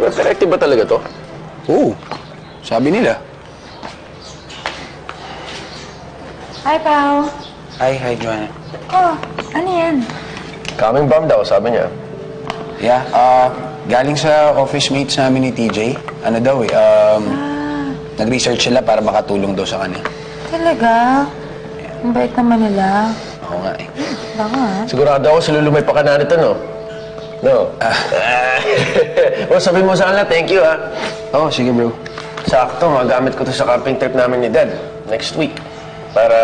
Effective ba talaga to? Oo. Sabi nila. Hi, Pao. Hi, Joanna. Oh, ano yan? Coming bomb daw, sabi niya. Yeah, galing sa office mates namin ni TJ. Ano daw nag-research sila para makatulong daw sa kanya. Talaga? Ang bait naman nila. Oo nga eh. Baka, ha? Sigurado ako silulumay pa ka na nito, no? No? O, sabihin mo sa kanila, thank you, ha? Oo, sige bro. Sakto, magamit ko to sa camping trip namin ni Dad next week. Para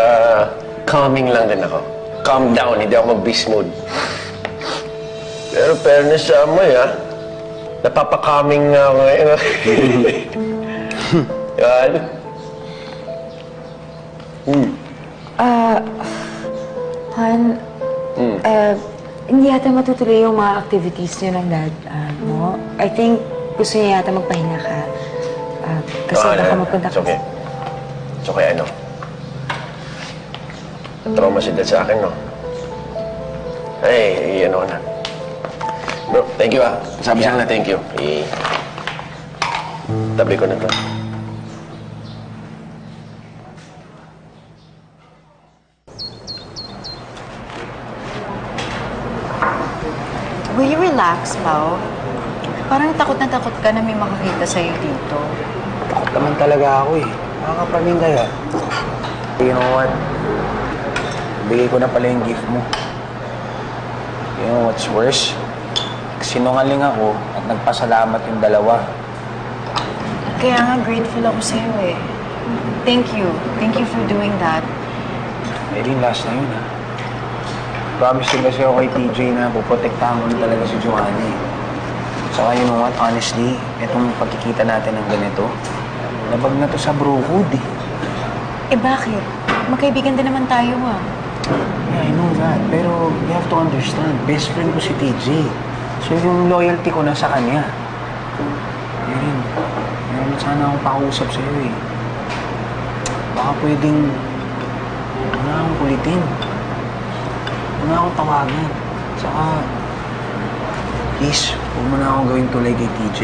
calming lang din ako. Calm down, hindi ako mag-beast mode. Pero fairness sa amoy, ha? Napapaka-calming nga ako ngayon, ha? Yan. Han, hindi yata matutuloy yung mga activities niyo ng dad mo. I think gusto niya yata magpahinga ka. Kasi baka mapunta ka. It's okay. It's okay, ano? Trauma si Dad sa akin, no? Ay, ano na. Bro, thank you, ah. Sabi sa na thank you. Tabi ko na to. Will you relax, Pao? Parang takot ka na may makakita sa'yo dito. Takot naman talaga ako eh. Nakakapaling kaya. You know what? Bigay ko na pala yung gift mo. You know what's worse? Sinungaling ako at nagpasalamat yung dalawa. Kaya nga grateful ako sa'yo eh. Thank you. Thank you for doing that. Eh din, last na yun ha. Promise din kasi ako kay TJ na puprotektahan ko na talaga si Joanna eh. Saka you know what, honestly, itong pagkikita natin ng ganito, labag na to sa brohood eh. Eh bakit? Magkaibigan din naman tayo ah. Yeah, I know that. Pero you have to understand, best friend ko si TJ. So yung loyalty ko na sa kanya. Erin, meron sana akong pakausap sa'yo eh. Baka pwedeng, ano akong kulitin. Huwag na akong tawagan. Saka, please, huwag mo na akong gawing tulay kay TJ.